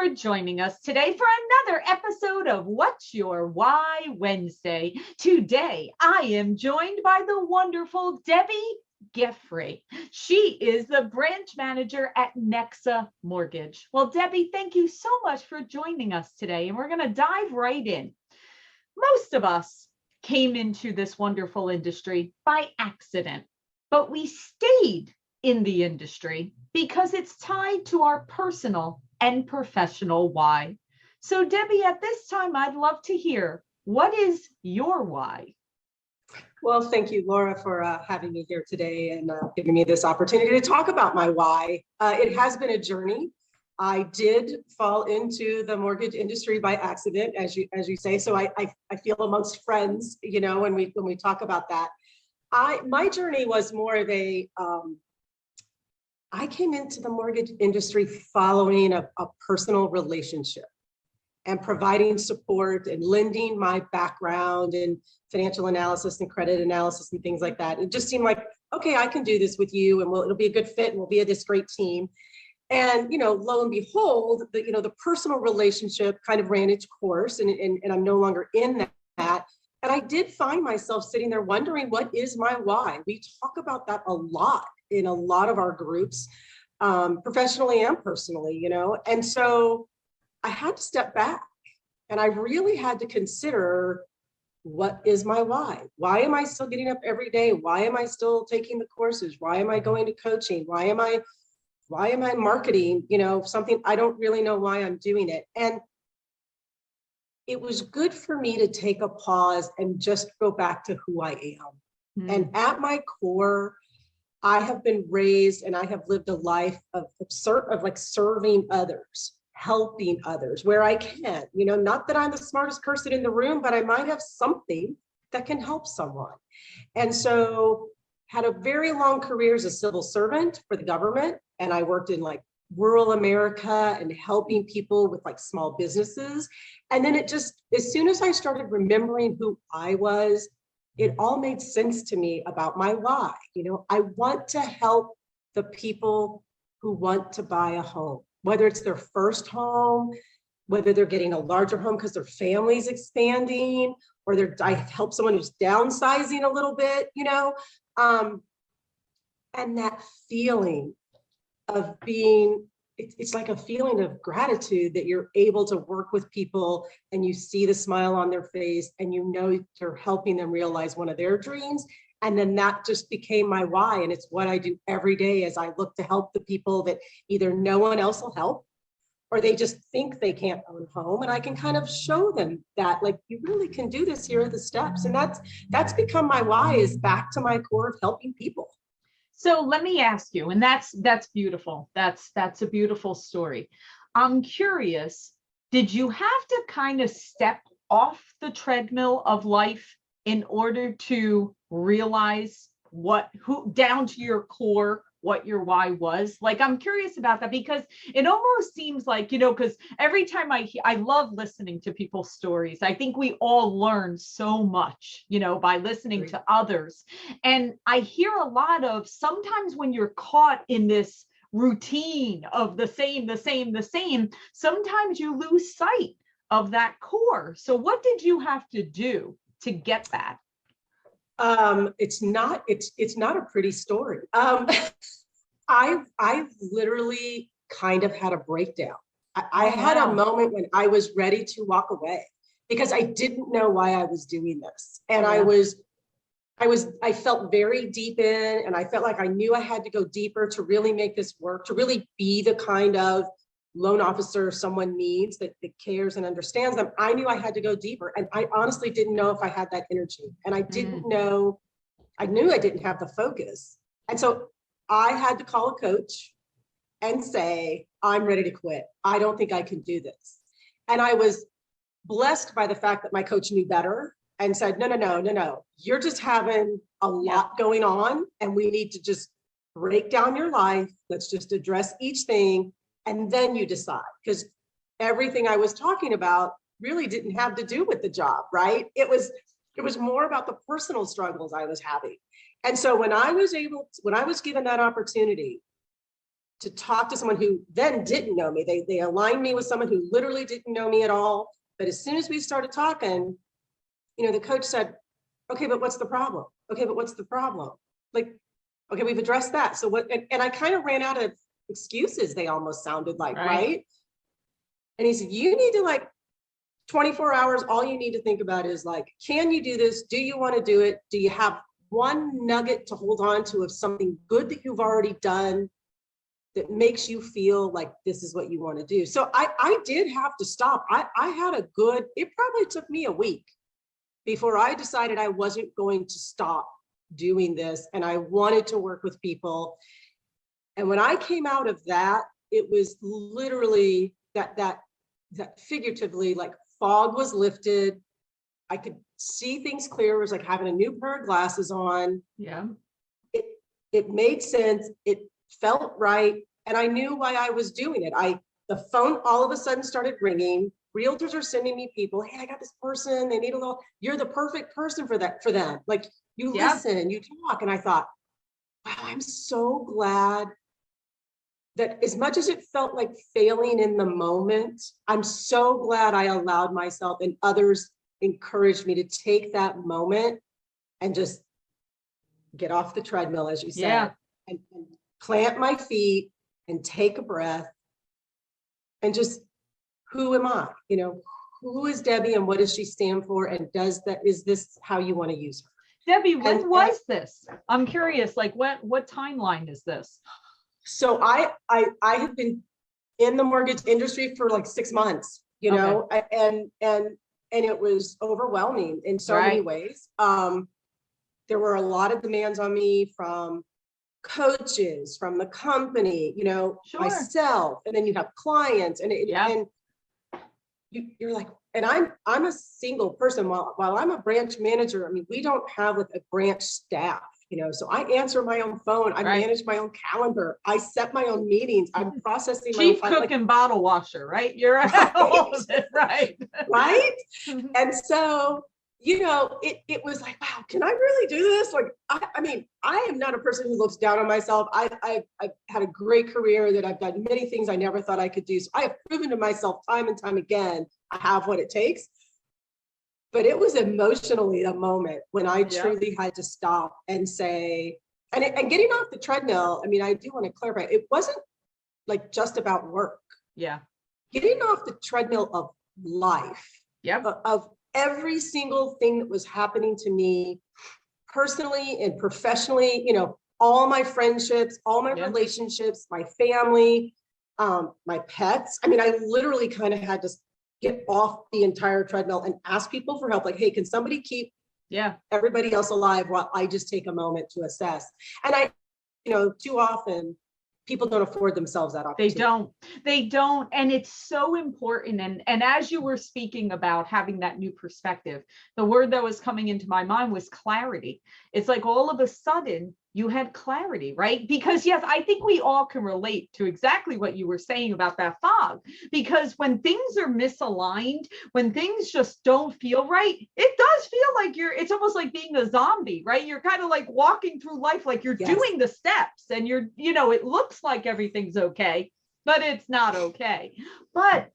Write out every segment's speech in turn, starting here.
for joining us today for another episode of What's Your Why Wednesday. Today, I am joined by the wonderful Debi Guiffre. She is the branch manager at Nexa Mortgage. Well, Debi, thank you so much for joining us today, and we're going to dive right in. Most of us came into this wonderful industry by accident, but we stayed in the industry because it's tied to our personal and professional why. So Debi, at this time, I'd love to hear, what is your why? Well, thank you, Laura, for having me here today and giving me this opportunity to talk about my why. It has been a journey. I did fall into the mortgage industry by accident, as you say. So I feel amongst friends, you know, when we talk about that. My journey was more of a I came into the mortgage industry following a personal relationship and providing support and lending my background in financial analysis and credit analysis and things like that. It just seemed like, okay, I can do this with you, and it'll be a good fit, and we'll be this great team. And lo and behold, the personal relationship kind of ran its course, and I'm no longer in that. And I did find myself sitting there wondering, what is my why? We talk about that a lot in a lot of our groups, professionally and personally, And so I had to step back, and I really had to consider, what is my why? Why am I still getting up every day? Why am I still taking the courses? Why am I going to coaching? Why am I marketing, something I don't really know why I'm doing it? And it was good for me to take a pause and just go back to who I am. Mm. And at my core, I have been raised and I have lived a life of serving others, helping others where I can, not that I'm the smartest person in the room, but I might have something that can help someone. And so had a very long career as a civil servant for the government. And I worked in rural America and helping people with small businesses. And then it just, as soon as I started remembering who I was, it all made sense to me about my why. I want to help the people who want to buy a home, whether it's their first home, whether they're getting a larger home because their family's expanding, or I help someone who's downsizing a little bit, and that feeling of being, it's like a feeling of gratitude that you're able to work with people and you see the smile on their face and you're helping them realize one of their dreams. And then that just became my why. And it's what I do every day as I look to help the people that either no one else will help, or they just think they can't own a home. And I can kind of show them that, you really can do this. Here are the steps. And that's become my why, is back to my core of helping people. So let me ask you, and that's beautiful. That's a beautiful story. I'm curious, did you have to kind of step off the treadmill of life in order to realize down to your core, what your why was? I'm curious about that, because it almost seems like, because every time I love listening to people's stories. I think we all learn so much, by listening to others. And I hear a lot of, sometimes when you're caught in this routine of the same, sometimes you lose sight of that core. So what did you have to do to get that? It's not a pretty story. I've literally kind of had a breakdown. I had a moment when I was ready to walk away because I didn't know why I was doing this. And I felt very deep in, and I felt like I knew I had to go deeper to really make this work, to really be the kind of loan officer someone needs, that cares and understands them. I knew I had to go deeper, and I honestly didn't know if I had that energy, and I didn't know, I knew I didn't have the focus. And so I had to call a coach and say, I'm ready to quit. I don't think I can do this. And I was blessed by the fact that my coach knew better and said, no, you're just having a lot going on, and we need to just break down your life. Let's just address each thing, and then you decide. Because everything I was talking about really didn't have to do with the job, right? It was more about the personal struggles I was having. And so when I was given that opportunity to talk to someone who then didn't know me. They aligned me with someone who literally didn't know me at all. But as soon as we started talking, the coach said, okay, but what's the problem? Okay, but what's the problem? Like, okay, we've addressed that. So what, and I kind of ran out of excuses, they almost sounded like, right? And he said, you need to, like, 24 hours, all you need to think about is, like, can you do this? Do you want to do it? Do you have one nugget to hold on to of something good that you've already done that makes you feel like this is what you want to do? So I did have to stop. I had it probably took me a week before I decided I wasn't going to stop doing this, and I wanted to work with people. And when I came out of that, it was literally that figuratively, like, fog was lifted. I could see things clear. It was like having a new pair of glasses on. Yeah. It made sense. It felt right. And I knew why I was doing it. The phone all of a sudden started ringing. Realtors are sending me people. Hey, I got this person. They need a little, you're the perfect person for them. Like, you listen and you talk. And I thought, wow, I'm so glad that as much as it felt like failing in the moment, I'm so glad I allowed myself, and others encouraged me, to take that moment and just get off the treadmill, as you said, and plant my feet and take a breath and just, who am I? Who is Debi and what does she stand for? And is this how you want to use her? Debi, when was this? I'm curious, like, what timeline is this? So I have been in the mortgage industry for like 6 months, and it was overwhelming in so many ways. There were a lot of demands on me from coaches, from the company, myself, and then you have clients, and you're like, and I'm a single person. While I'm a branch manager, I mean, we don't have like a branch staff. So I answer my own phone. I manage my own calendar. I set my own meetings. I'm processing my own chief cook and bottle washer, right? You're all of it, right? Right. And so, it was like, wow, can I really do this? Like, I mean, I am not a person who looks down on myself. I've had a great career, that I've done many things I never thought I could do. So I have proven to myself time and time again, I have what it takes. But it was emotionally a moment when I truly had to stop and say, and getting off the treadmill, I mean, I do want to clarify, it wasn't like just about work. Yeah. Getting off the treadmill of life. Yep. Of every single thing that was happening to me personally and professionally, all my friendships, all my relationships, my family, my pets. I mean, I literally kind of had to get off the entire treadmill and ask people for help. Like, hey, can somebody keep everybody else alive while I just take a moment to assess? And too often people don't afford themselves that opportunity. They don't. And it's so important. And as you were speaking about having that new perspective, the word that was coming into my mind was clarity. It's like all of a sudden you had clarity, right? Because yes, I think we all can relate to exactly what you were saying about that fog, because when things are misaligned, when things just don't feel right, it does feel like it's almost like being a zombie, right? You're kind of like walking through life, like you're doing the steps and it looks like everything's okay, but it's not okay. But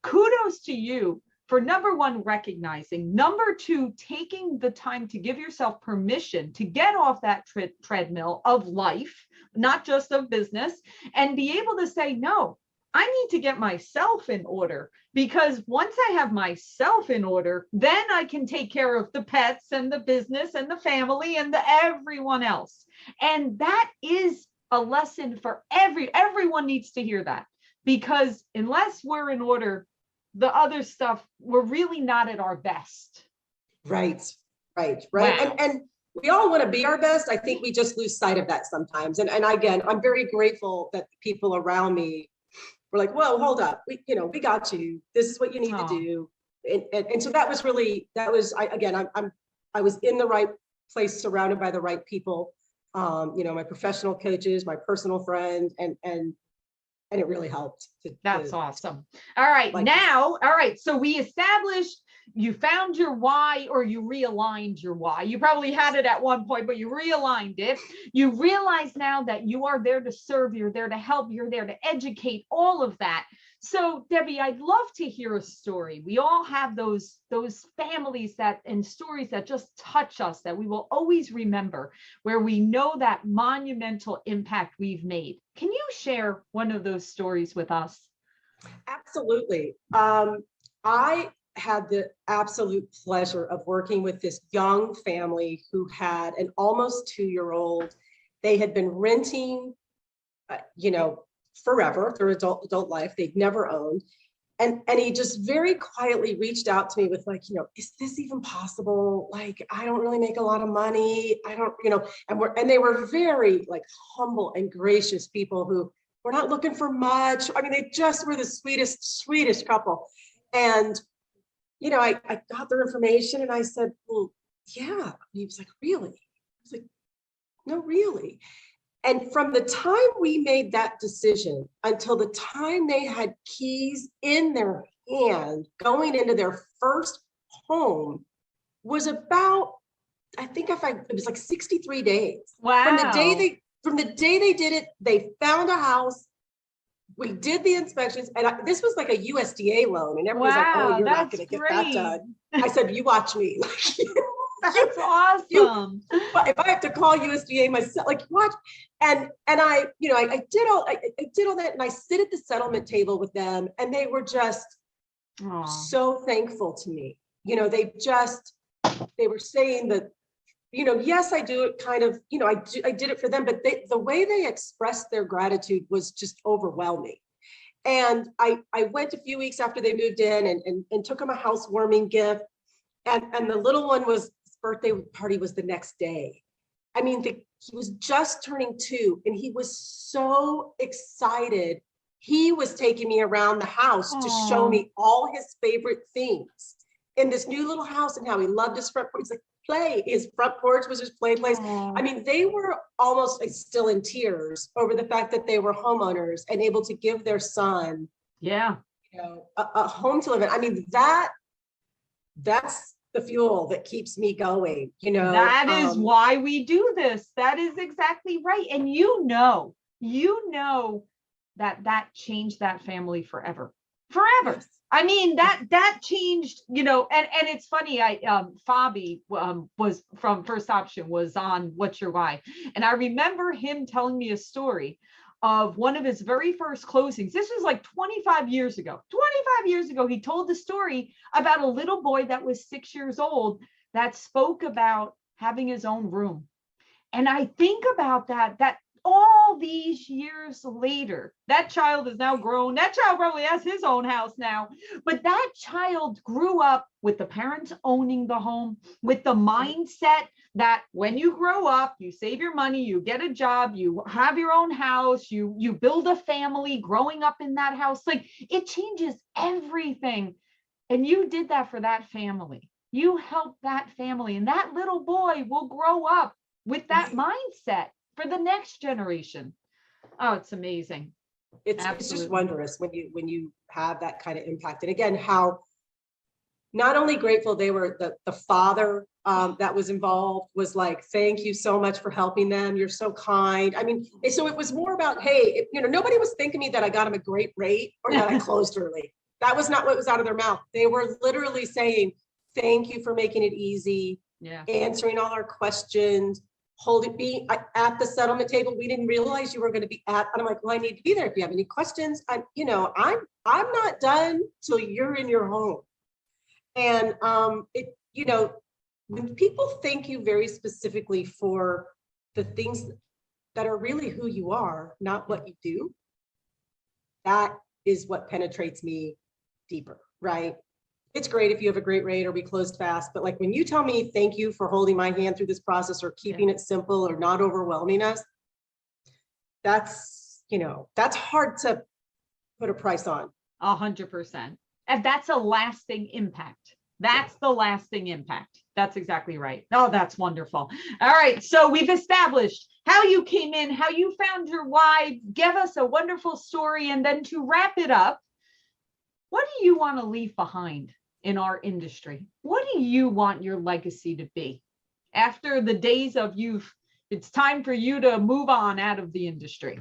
kudos to you for number one, recognizing, number two, taking the time to give yourself permission to get off that treadmill of life, not just of business, and be able to say, no, I need to get myself in order, because once I have myself in order, then I can take care of the pets and the business and the family and everyone else. And that is a lesson for everyone needs to hear that, because unless we're in order, the other stuff, we're really not at our best. Right. Wow. And we all want to be our best. I think we just lose sight of that sometimes. And again, I'm very grateful that the people around me were like, whoa, hold up. We got you. This is what you need to do. And so that was I was in the right place, surrounded by the right people. My professional coaches, my personal friend, and it really helped. That's awesome. All right. So we established you found your why, or you realigned your why. You probably had it at one point, but you realigned it. You realize now that you are there to serve, you're there to help, you're there to educate, all of that. So Debbie, I'd love to hear a story. We all have those families that and stories that just touch us, that we will always remember, where we know that monumental impact we've made. Can you share one of those stories with us? Absolutely. I had the absolute pleasure of working with this young family who had an almost 2-year-old. They had been renting, forever, their adult life. They'd never owned. And he just very quietly reached out to me with like, is this even possible? Like, I don't really make a lot of money. I don't, and they were very like humble and gracious people who were not looking for much. I mean, they just were the sweetest couple. And, I got their information and I said, well, yeah. And he was like, really? I was like, no, really. And from the time we made that decision until the time they had keys in their hand going into their first home was about, I think it was like 63 days. Wow. From the day they did it, they found a house. We did the inspections, and this was like a USDA loan, and everyone's like, "Oh, you're not going to get that done." I said, "You watch me." That's awesome. But if I have to call USDA myself, like watch, and I did all that, and I sit at the settlement table with them, and they were just so thankful to me. They were saying that, yes, I do it kind of, I did it for them, but the way they expressed their gratitude was just overwhelming. And I went a few weeks after they moved in and took them a housewarming gift. And the little one his birthday party was the next day. I mean, he was just turning 2 and he was so excited. He was taking me around the house to show me all his favorite things in this new little house and how he loved his front porch. He's like, his front porch was his play place. I mean, they were almost still in tears over the fact that they were homeowners and able to give their son, a home to live in. I mean, that's the fuel that keeps me going, That is why we do this. That is exactly right. And that changed that family forever. Yes. I mean, that changed, and it's funny. Fabi was from First Option, was on What's Your Why? And I remember him telling me a story of one of his very first closings. This was like 25 years ago. 25 years ago, he told the story about a little boy that was 6 years old that spoke about having his own room. And I think about that all these years later, that child is now grown. That child probably has his own house now, but that child grew up with the parents owning the home, with the mindset that when you grow up, you save your money, you get a job, you have your own house, you build a family growing up in that house. Like, it changes everything. And you did that for that family. You helped that family, and that little boy will grow up with that mindset for the next generation. Oh, it's amazing. It's just wondrous when you have that kind of impact. And again, how not only grateful they were, the father that was involved was like, thank you so much for helping them. You're so kind. I mean, so it was more about, hey, nobody was thanking me that I got them a great rate or that I closed early. That was not what was out of their mouth. They were literally saying, thank you for making it easy, answering all our questions, being at the settlement table. We didn't realize you were going to be at, and I'm like, well, I need to be there if you have any questions. I'm not done till you're in your home. And when people thank you very specifically for the things that are really who you are, not what you do, that is what penetrates me deeper, right? It's great if you have a great rate or we closed fast, but like when you tell me thank you for holding my hand through this process or keeping it simple or not overwhelming us, that's hard to put a price on. 100%. And that's a lasting impact. That's the lasting impact. That's exactly right. Oh, that's wonderful. All right. So we've established how you came in, how you found your why, give us a wonderful story. And then to wrap it up, what do you want to leave behind in our industry. What do you want your legacy to be? After the days of youth, it's time for you to move on out of the industry.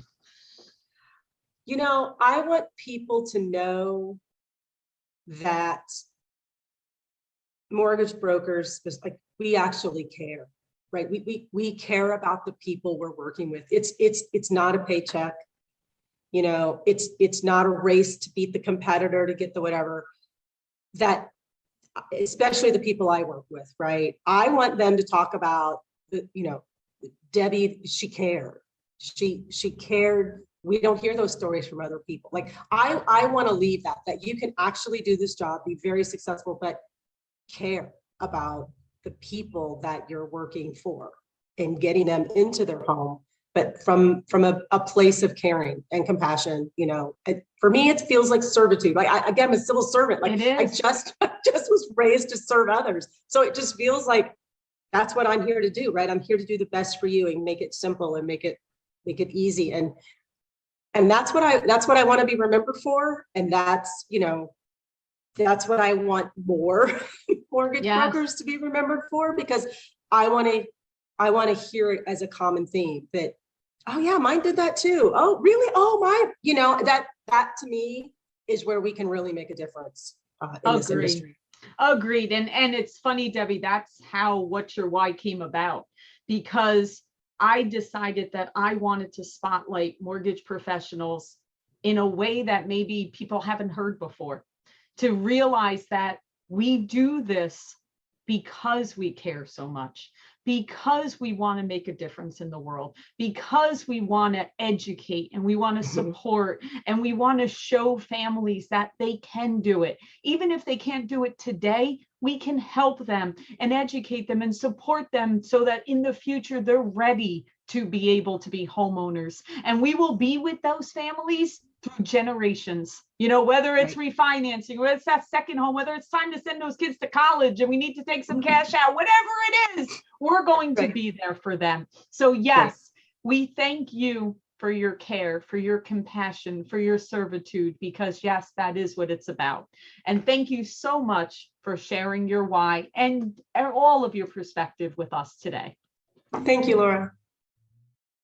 You know, I want people to know that mortgage brokers, like, we actually care, right? We care about the people we're working with. It's not a paycheck. You know, it's not a race to beat the competitor to get the whatever. That, especially the people I work with, right? I want them to talk about the, you know, Debbie, she cared. She cared. We don't hear those stories from other people. Like, I want to leave that you can actually do this job, be very successful, but care about the people that you're working for and getting them into their home, but from a place of caring and compassion. You know, for me, it feels like servitude. Like, again, I'm a civil servant. Like, I just was raised to serve others. So it just feels like that's what I'm here to do, right? I'm here to do the best for you and make it simple and make it easy. And that's what I want to be remembered for. And that's, you know, that's what I want more mortgage brokers to be remembered for, because I want to hear it as a common theme that, oh yeah, mine did that too. Oh, really? Oh, my, you know, that to me is where we can really make a difference in this industry. Agreed. And it's funny, Debbie, that's how What's Your Why came about, because I decided that I wanted to spotlight mortgage professionals in a way that maybe people haven't heard before, to realize that we do this because we care so much, because we want to make a difference in the world, because we want to educate and we want to support and we want to show families that they can do it. Even if they can't do it today, we can help them and educate them and support them so that in the future they're ready to be able to be homeowners. And we will be with those families through generations, you know, whether it's refinancing, whether it's that second home, whether it's time to send those kids to college and we need to take some cash out, whatever it is, we're going to be there for them. So yes, we thank you for your care, for your compassion, for your servitude, because yes, that is what it's about. And thank you so much for sharing your why and all of your perspective with us today. Thank you, Laura.